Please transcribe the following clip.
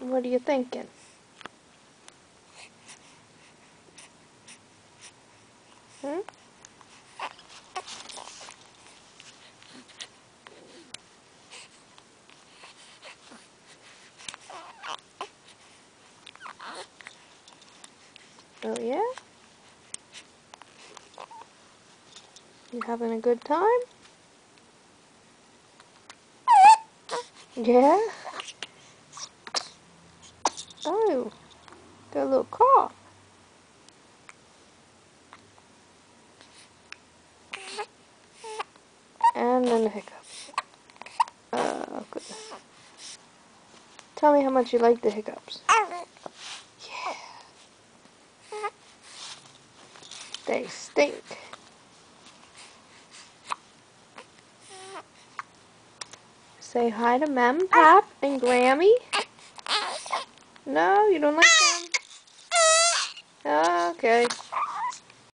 What are you thinking? Hmm? Oh yeah? You having a good time? Yeah? Oh, got a little cough. And then the hiccups. Oh, goodness. Tell me how much you like the hiccups. Yeah. They stink. Say hi to Mem, Pap, and Grammy. No, you don't like them? Okay.